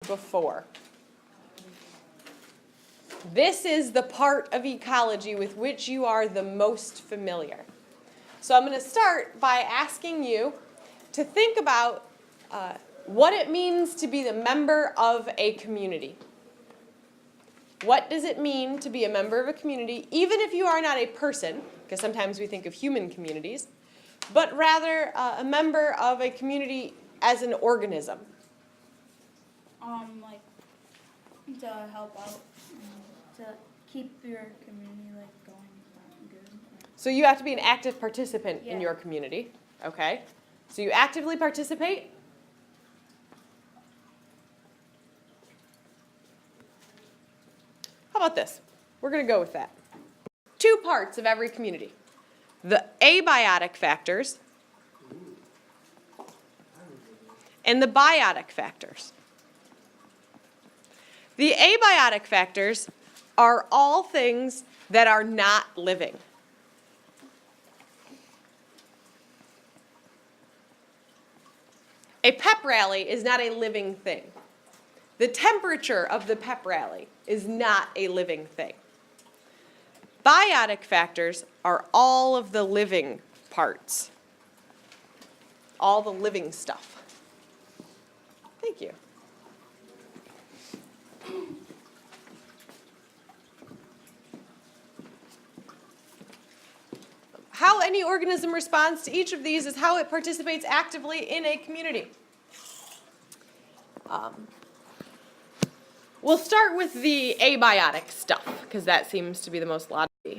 before. This is the part of ecology with which you are the most familiar. So I'm going to start by asking you to think about what it means to be the member of a community. What does it mean to be a member of a community, even if you are not a person, because sometimes we think of human communities, but rather a member of a community as an organism? Like to help out, to keep your community going good. So you have to be an active participant in your community, okay? So you actively participate. How about this? We're going to go with that. 2 parts of every community. The abiotic factors and the biotic factors. The abiotic factors are all things that are not living. A pep rally is not a living thing. The temperature of the pep rally is not a living thing. Biotic factors are all of the living parts, all the living stuff. Thank you. How any organism responds to each of these is how it participates actively in a community. We'll start with the abiotic stuff, because that seems to be the most logical. Were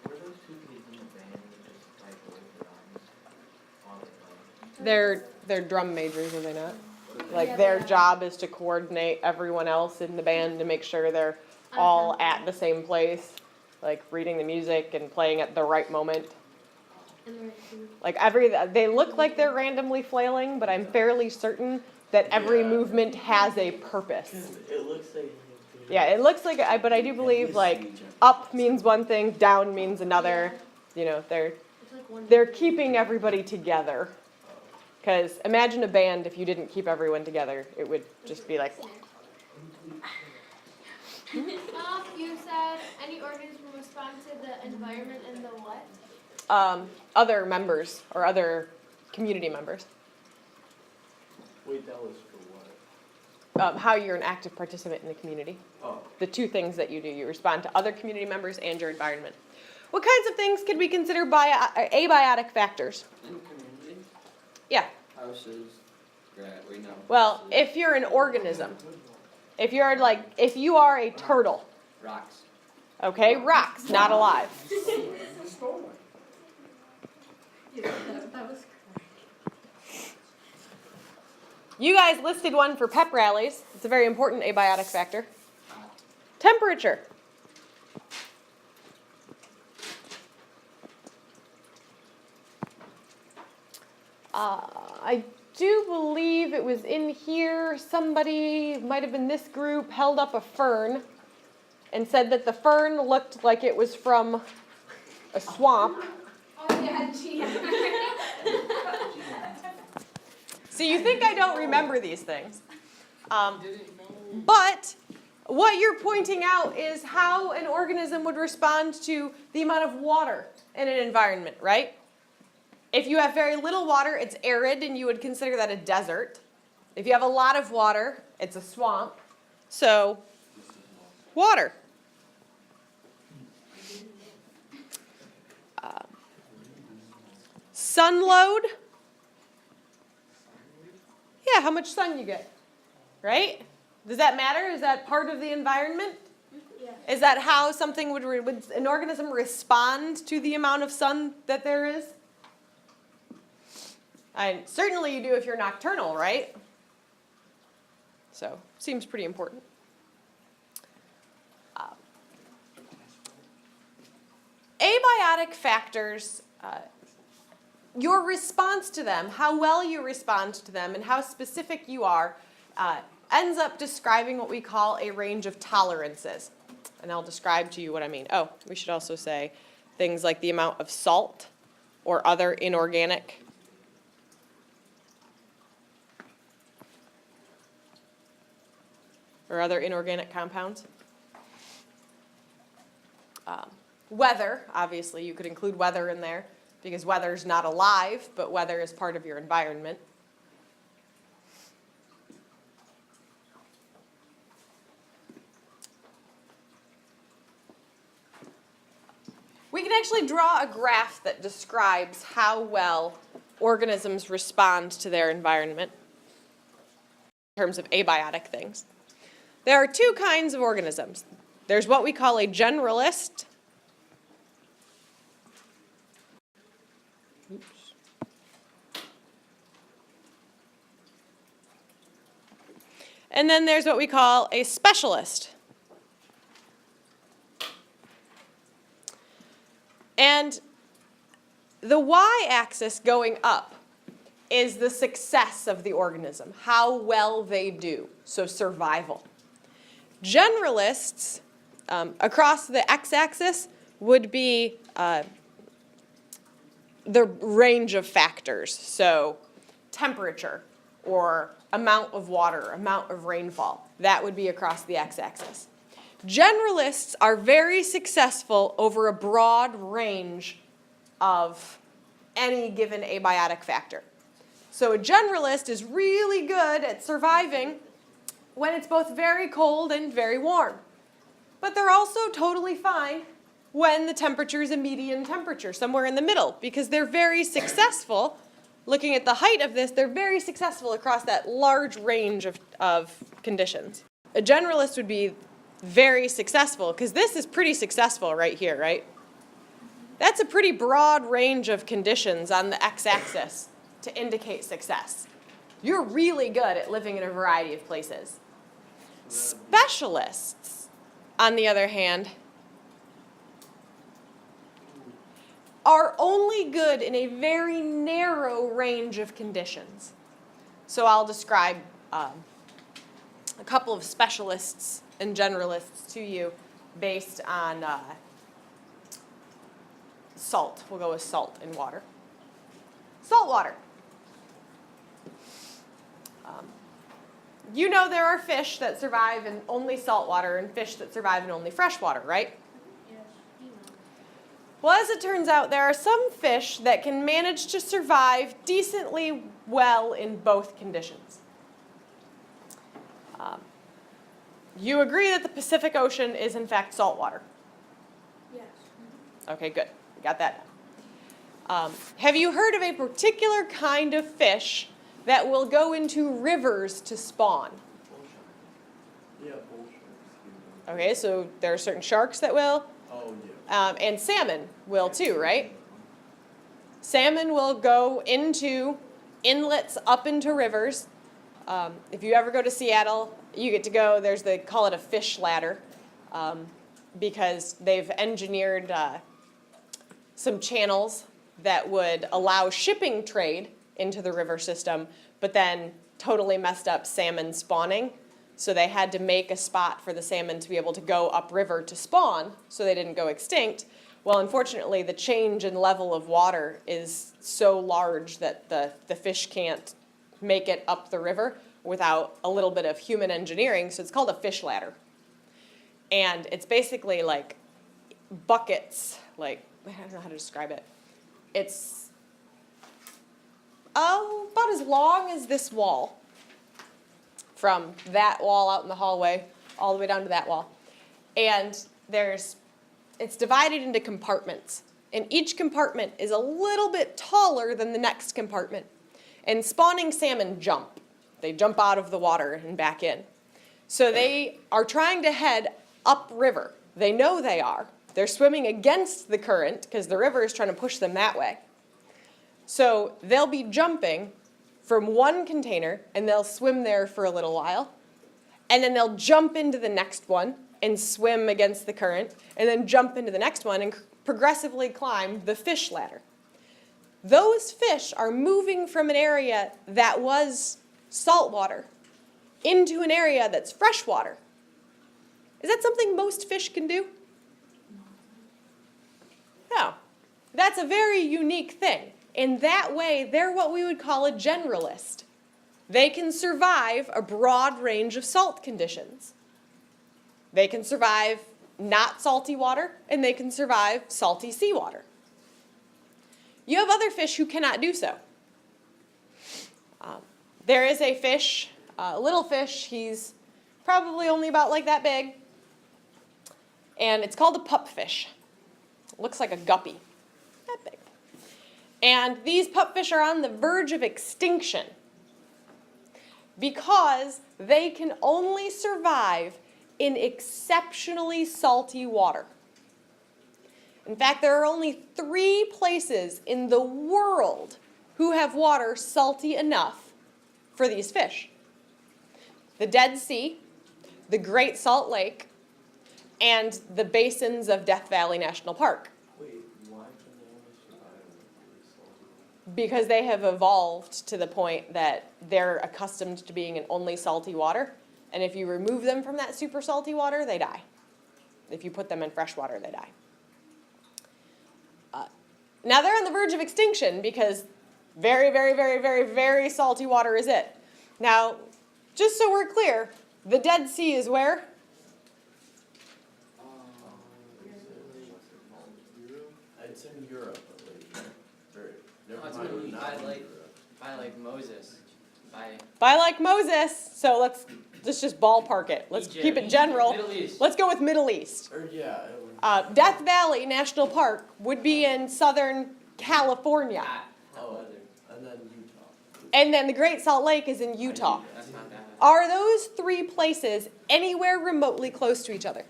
those 2 kids in the band that just like waved their arms? They're drum majors, are they not? Like their job is to coordinate everyone else in the band to make sure they're all at the same place, like reading the music and playing at the right moment. Like they look like they're randomly flailing, but I'm fairly certain that every movement has a purpose. It looks like. Yeah, it looks like, but I do believe like up means one thing, down means another. You know, they're keeping everybody together. Because imagine a band, if you didn't keep everyone together, it would just be like. You said any organism will respond to the environment and the what? Other members or other community members. Wait, that was for what? How you're an active participant in the community. Oh. The 2 things that you do. You respond to other community members and your environment. What kinds of things could we consider abiotic factors? In community? Yeah. Houses. We know. Well, if you're an organism, if you are a turtle, Rocks. okay, rocks, not alive. You guys listed one for pep rallies. It's a very important abiotic factor. Temperature. I do believe it was in here, somebody, might have been this group, held up a fern and said that the fern looked like it was from a swamp. Oh yeah, gee. So you think I don't remember these things. But what you're pointing out is how an organism would respond to the amount of water in an environment, right? If you have very little water, it's arid, and you would consider that a desert. If you have a lot of water, it's a swamp. So, water. Sun load. Yeah, how much sun you get, right? Does that matter? Is that part of the environment? Yeah. Is that how something would an organism respond to the amount of sun that there is? And certainly you do if you're nocturnal, right? So, seems pretty important. Abiotic factors, your response to them, how well you respond to them, and how specific you are, ends up describing what we call a range of tolerances. And I'll describe to you what I mean. Oh, we should also say things like the amount of salt or other inorganic . or other inorganic compounds. Weather, obviously, you could include weather in there because weather's not alive, but weather is part of your environment. We can actually draw a graph that describes how well organisms respond to their environment in terms of abiotic things. There are two kinds of organisms. There's what we call a generalist. Oops. And then there's what we call a specialist. And the y-axis going up is the success of the organism, how well they do, so survival. Generalists across the x-axis would be the range of factors, so temperature or amount of water, amount of rainfall. That would be across the x-axis. Generalists are very successful over a broad range of any given abiotic factor. So a generalist is really good at surviving when it's both very cold and very warm. But they're also totally fine when the temperature is a median temperature, somewhere in the middle, because they're very successful. Looking at the height of this, they're very successful across that large range of conditions. A generalist would be very successful, because this is pretty successful right here, right? That's a pretty broad range of conditions on the x-axis to indicate success. You're really good at living in a variety of places. Specialists, on the other hand, are only good in a very narrow range of conditions. So I'll describe a couple of specialists and generalists to you based on salt. We'll go with salt in water. Salt water. You know there are fish that survive in only salt water and fish that survive in only fresh water, right? Well, as it turns out, there are some fish that can manage to survive decently well in both conditions. You agree that the Pacific Ocean is in fact saltwater? Yes. Okay, good. We got that done. Have you heard of a particular kind of fish that will go into rivers to spawn? Yeah, bullshit. Okay, so there are certain sharks that will, Oh, yeah. and salmon will too, right? Salmon will go into inlets up into rivers. If you ever go to Seattle, you get to go, call it a fish ladder, because they've engineered some channels that would allow shipping trade into the river system, but then totally messed up salmon spawning. So they had to make a spot for the salmon to be able to go upriver to spawn so they didn't go extinct. Well, unfortunately, the change in level of water is so large that the fish can't make it up the river without a little bit of human engineering, so it's called a fish ladder. And it's basically like buckets, like, I don't know how to describe it. It's about as long as this wall, from that wall out in the hallway all the way down to that wall. And it's divided into compartments. And each compartment is a little bit taller than the next compartment. And spawning salmon jump. They jump out of the water and back in. So they are trying to head upriver. They know they are. They're swimming against the current because the river is trying to push them that way. So they'll be jumping from one container and they'll swim there for a little while. And then they'll jump into the next one and swim against the current, and then jump into the next one and progressively climb the fish ladder. Those fish are moving from an area that was saltwater into an area that's freshwater. Is that something most fish can do? No. That's a very unique thing. In that way, they're what we would call a generalist. they can survive a broad range of salt conditions. They can survive not salty water, and they can survive salty seawater. You have other fish who cannot do so. There is a fish, a little fish, he's probably only about like that big, and it's called a pupfish. It looks like a guppy, that big. And these pupfish are on the verge of extinction because they can only survive in exceptionally salty water. In fact, there are only 3 places in the world who have water salty enough for these fish: the Dead Sea, the Great Salt Lake, and the basins of Death Valley National Park. Wait, why can they only survive in really salty water? Because they have evolved to the point that they're accustomed to being in only salty water. And if you remove them from that super salty water, they die. If you put them in fresh water, they die. Now they're on the verge of extinction because very, very, very, very, very salty water is it. Now, just so we're clear, the Dead Sea is where? It's in Europe, at least. No, it's gonna be by like Moses, By like Moses. So let's just ballpark it. Let's Egypt, keep it general. Middle East. Let's go with Middle East. Or yeah. Death Valley National Park would be in Southern California. Oh, and then Utah. And then the Great Salt Lake is in Utah. That's not that. Are those 3 places anywhere remotely close to each other?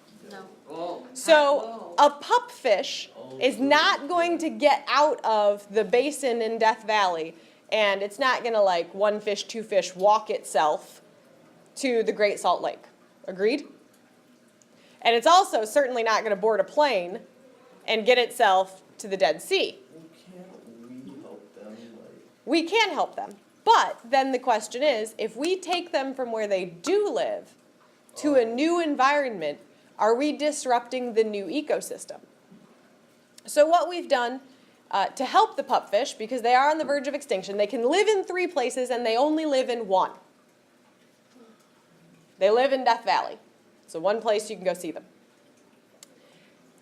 Well, So a pupfish is not going to get out of the basin in Death Valley, and it's not going to like 1 fish, 2 fish walk itself to the Great Salt Lake. Agreed? And it's also certainly not going to board a plane and get itself to the Dead Sea. Can't we help them? We can help them. But then the question is, if we take them from where they do live to a new environment, are we disrupting the new ecosystem? So what we've done to help the pupfish, because they are on the verge of extinction, they can live in 3 places and they only live in 1. They live in Death Valley. So 1 place you can go see them.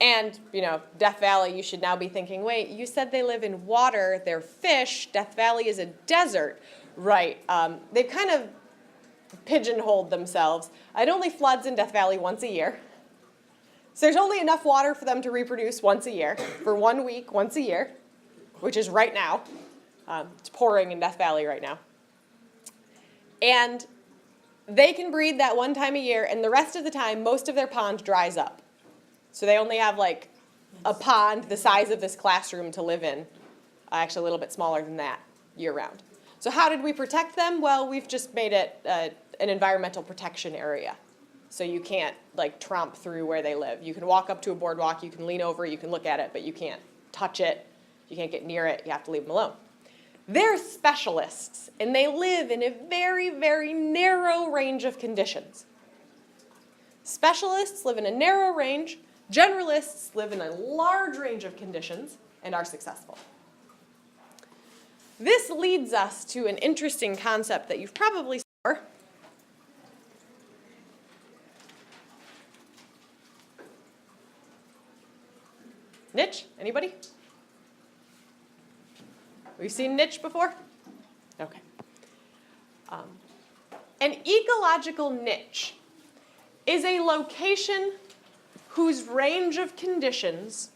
And, Death Valley, you should now be thinking, wait, you said they live in water, they're fish, Death Valley is a desert. Right, they've kind of pigeonholed themselves. It only floods in Death Valley once a year. So there's only enough water for them to reproduce once a year, for 1 week, once a year, which is right now. It's pouring in Death Valley right now. And they can breed that 1 time a year, and the rest of the time, most of their pond dries up. So they only have like a pond the size of this classroom to live in, actually a little bit smaller than that, year round. So how did we protect them? Well, we've just made it an environmental protection area. So you can't like tromp through where they live. You can walk up to a boardwalk, you can lean over, you can look at it, but you can't touch it, you can't get near it, you have to leave them alone. They're specialists, and they live in a very, very narrow range of conditions. Specialists live in a narrow range, generalists live in a large range of conditions and are successful. This leads us to an interesting concept that you've probably seen before. Niche? Anybody? We've seen niche before? Okay. An ecological niche is a location whose range of conditions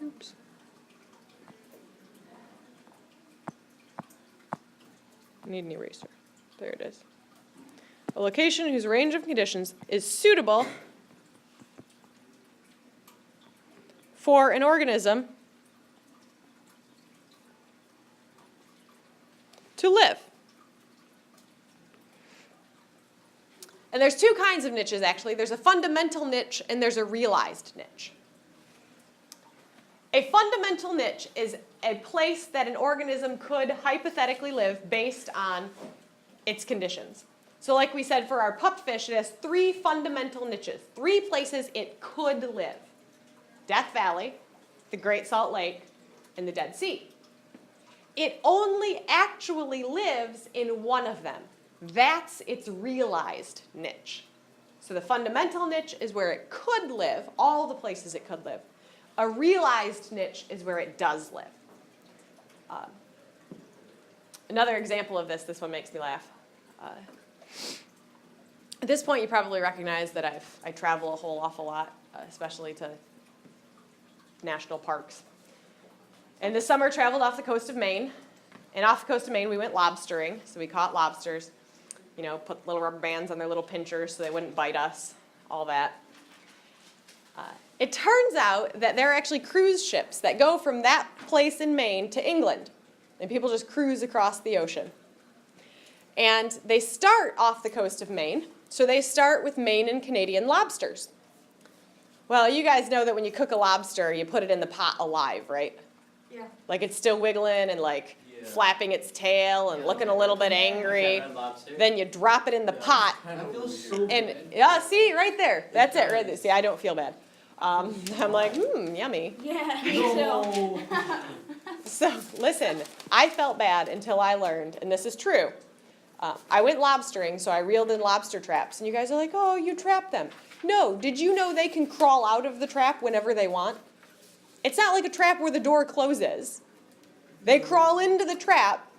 oops. Need an eraser. There it is. A location whose range of conditions is suitable for an organism to live. And there's 2 kinds of niches, actually. There's a fundamental niche and there's a realized niche. A fundamental niche is a place that an organism could hypothetically live based on its conditions. So like we said for our pupfish, it has 3 fundamental niches, 3 places it could live. Death Valley, the Great Salt Lake, and the Dead Sea. It only actually lives in one of them. That's its realized niche. So the fundamental niche is where it could live, all the places it could live. A realized niche is where it does live. Another example of this one makes me laugh. At this point, you probably recognize that I travel a whole awful lot, especially to national parks. And this summer, traveled off the coast of Maine. And off the coast of Maine, we went lobstering. So we caught lobsters, you know, put little rubber bands on their little pinchers so they wouldn't bite us, all that. It turns out that there are actually cruise ships that go from that place in Maine to England. And people just cruise across the ocean. And they start off the coast of Maine. So they start with Maine and Canadian lobsters. Well, you guys know that when you cook a lobster, you put it in the pot alive, right? Yeah. Like it's still wiggling and like flapping its tail and looking a little bit angry. Red Lobster. Then you drop it in the pot. That feels so And good. yeah, see, right there. That's it, right there. See, I don't feel bad. I'm like, yummy. Yeah, me too. So listen, I felt bad until I learned, and this is true. I went lobstering, so I reeled in lobster traps, and you guys are like, oh, you trapped them. No, did you know they can crawl out of the trap whenever they want? It's not like a trap where the door closes. They crawl into the trap,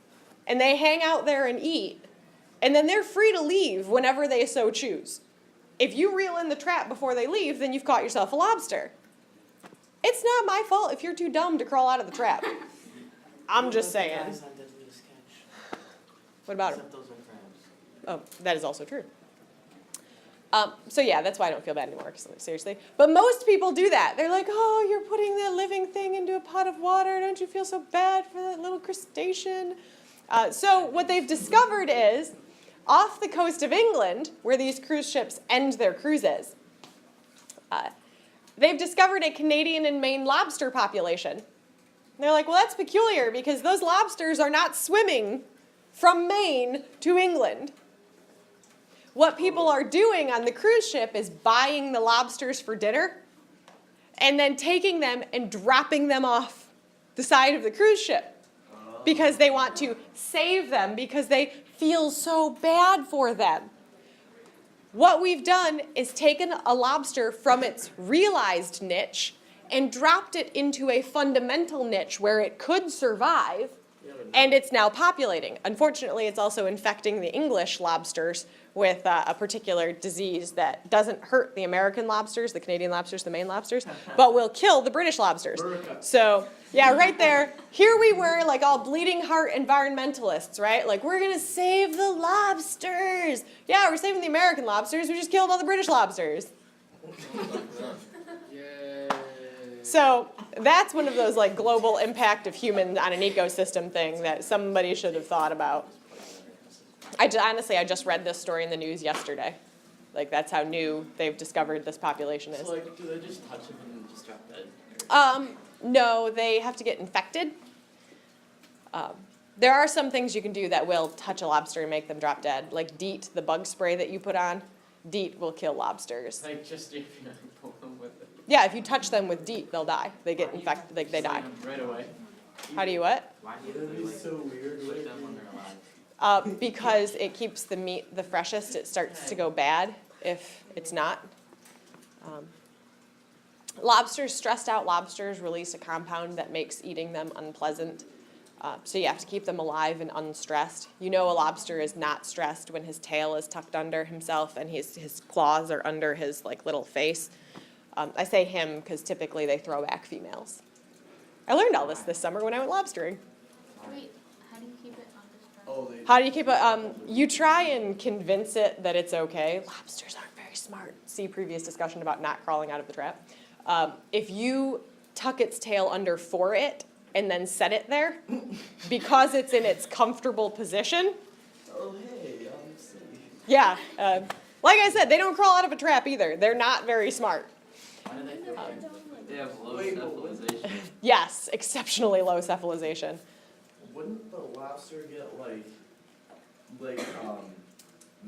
and they hang out there and eat, and then they're free to leave whenever they so choose. If you reel in the trap before they leave, then you've caught yourself a lobster. It's not my fault if you're too dumb to crawl out of the trap. I'm just saying. Guys on Deadliest Catch. What about it? Except those are crabs. Oh, that is also true. So yeah, that's why I don't feel bad anymore, seriously. But most people do that. They're like, oh, you're putting that living thing into a pot of water. Don't you feel so bad for that little crustacean? So what they've discovered is, off the coast of England, where these cruise ships end their cruises, they've discovered a Canadian and Maine lobster population. And they're like, well, that's peculiar because those lobsters are not swimming from Maine to England. What people are doing on the cruise ship is buying the lobsters for dinner and then taking them and dropping them off the side of the cruise ship because they want to save them because they feel so bad for them. What we've done is taken a lobster from its realized niche and dropped it into a fundamental niche where it could survive, and it's now populating. Unfortunately, it's also infecting the English lobsters with a particular disease that doesn't hurt the American lobsters, the Canadian lobsters, the Maine lobsters, but will kill the British lobsters. So, yeah, right there, here we were like all bleeding heart environmentalists, right? Like, we're gonna save the lobsters. Yeah, we're saving the American lobsters, we just killed all the British lobsters. Yay. So that's one of those like global impact of humans on an ecosystem thing that somebody should have thought about. Honestly, I just read this story in the news yesterday. Like, that's how new they've discovered this population is. So, like, do they just touch them and just drop dead? No, they have to get infected. There are some things you can do that will touch a lobster and make them drop dead. Like DEET, the bug spray that you put on. DEET will kill lobsters. Like, just if you pull them with it. Yeah, if you touch them with DEET, they'll die. They get infected, like they die. Slam right away. How do you what? Why do you That'd be like so weird. put them when they're alive? Because it keeps the meat the freshest. It starts to go bad if it's not. Stressed out lobsters release a compound that makes eating them unpleasant. So you have to keep them alive and unstressed. You know a lobster is not stressed when his tail is tucked under himself and his claws are under his like little face. I say him because typically they throw back females. I learned all this summer when I went lobstering. Wait, how do you keep it undistracted? Oh, they. How do you keep it? You try and convince it that it's okay. Lobsters aren't very smart. See previous discussion about not crawling out of the trap. If you tuck its tail under for it and then set it there, because it's in its comfortable position, Oh, hey, I'm safe. yeah. Like I said, they don't crawl out of a trap either. They're not very smart. Why do they feel They have low Wait, but what? cephalization. Yes, exceptionally low cephalization. Wouldn't the lobster get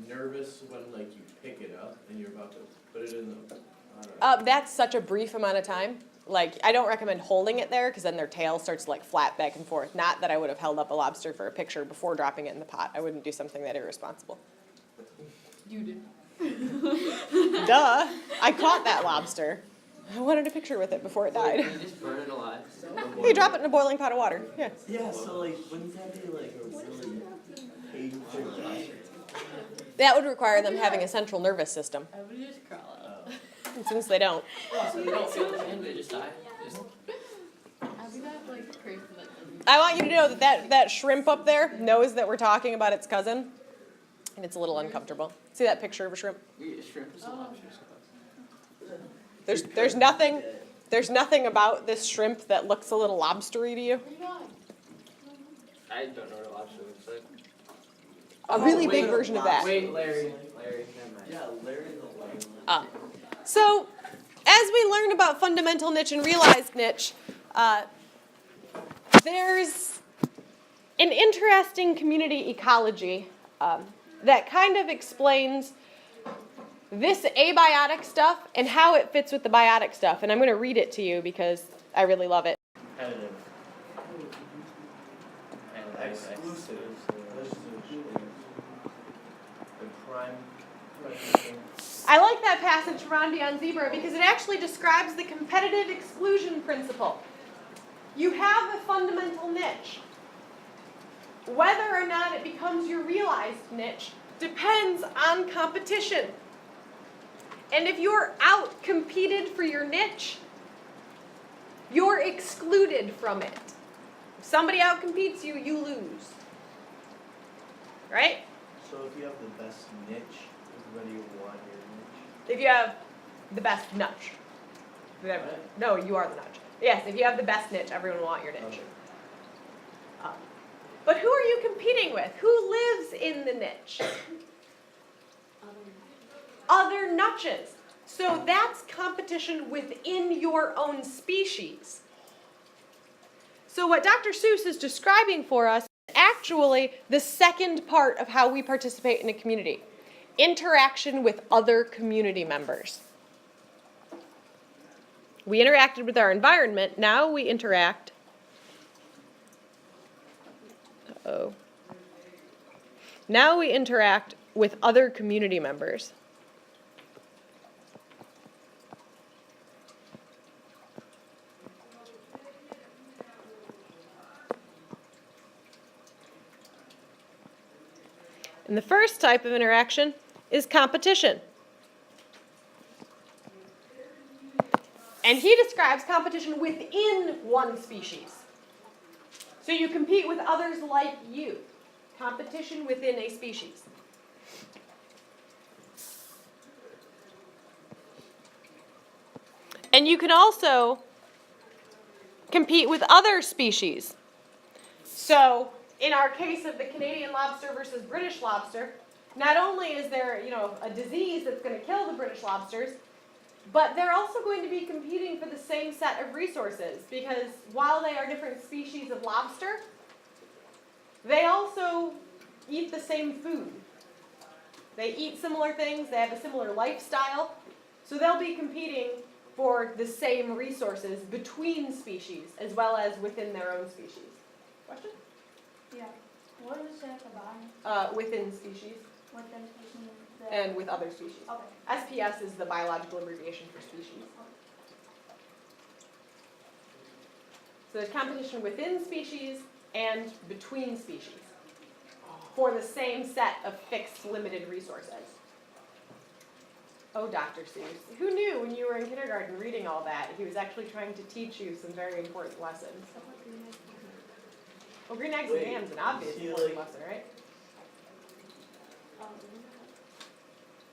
nervous when like you pick it up and you're about to put it in the? I don't know. That's such a brief amount of time. Like, I don't recommend holding it there because then their tail starts to like flap back and forth. Not that I would have held up a lobster for a picture before dropping it in the pot. I wouldn't do something that irresponsible. You did. Duh, I caught that lobster. I wanted a picture with it before it died. You just burn it alive. You drop it in a boiling pot of water, yeah. Yeah, so like, wouldn't that be like a really painful process? That would require them having a central nervous system. I would just crawl out. And since they don't. So they don't feel the pain, they just die. Just... I'll be that like crazy like I want you to know that shrimp up there knows that we're talking about its cousin, and it's a little uncomfortable. See that picture of a shrimp? We eat shrimp as a lobster. There's nothing about this shrimp that looks a little lobstery to you. I don't know what a lobster looks like. A really wait, big version of that. Wait, Larry, never mind. Yeah, Larry the Lion. So, as we learn about fundamental niche and realized niche, there's an interesting community ecology that kind of explains this abiotic stuff and how it fits with the biotic stuff. And I'm going to read it to you because I really love it. Competitive. Exclusive. The prime. I like that passage from Rondi on Zebra because it actually describes the competitive exclusion principle. You have a fundamental niche. Whether or not it becomes your realized niche depends on competition. And if you're out-competed for your niche, you're excluded from it. If somebody out-competes you, you lose. Right? So if you have the best niche, everybody will want your niche. If you have the best niche. No, you are the niche. Yes, if you have the best niche, everyone will want your niche. Okay. But who are you competing with? Who lives in the niche? Other niches. So that's competition within your own species. So what Dr. Seuss is describing for us is actually the second part of how we participate in a community. Interaction with other community members. We interacted with our environment, now we interact. Now we interact with other community members. And the first type of interaction is competition. And he describes competition within one species. So you compete with others like you. Competition within a species. And you can also compete with other species. So, in our case of the Canadian lobster versus British lobster, not only is there, a disease that's going to kill the British lobsters, but they're also going to be competing for the same set of resources because while they are different species of lobster, they also eat the same food. They eat similar things, they have a similar lifestyle, so they'll be competing for the same resources between species as well as within their own species. Question? Yeah. What is that about? Within species What them species? and with other species. Okay. SPS is the biological abbreviation for species. So there's competition within species and between species for the same set of fixed limited resources. Oh, Dr. Seuss. Who knew when you were in kindergarten reading all that, he was actually trying to teach you some very important lessons. Well, green eggs and ham's an obvious important lesson, right?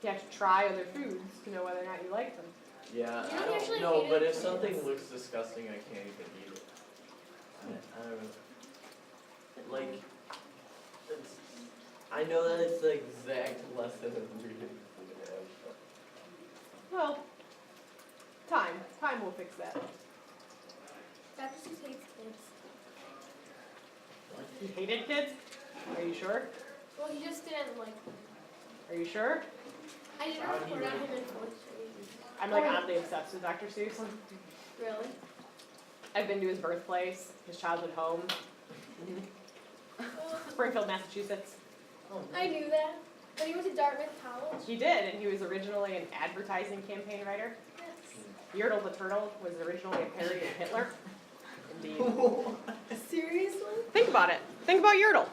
You have to try other foods to know whether or not you like them. Yeah, You I don't usually don't know, eat but it. if something looks disgusting, I can't even eat it. I don't know. Like, I know that it's the exact lesson of reading food. Well, time will fix that. That's just hates kids. He hated kids? Are you sure? Well, he just didn't like them. Are you sure? I didn't How did he report on rate him in fourth grade. I'm like oddly obsessed with Dr. Seuss. Really? I've been to his birthplace, his childhood home, Springfield, Massachusetts. I knew that. But he went to Dartmouth College. He did, and he was originally an advertising campaign writer. Yes. Yertle the Turtle was originally a parody of Hitler. Indeed. Seriously? Think about it. Think about Yertle.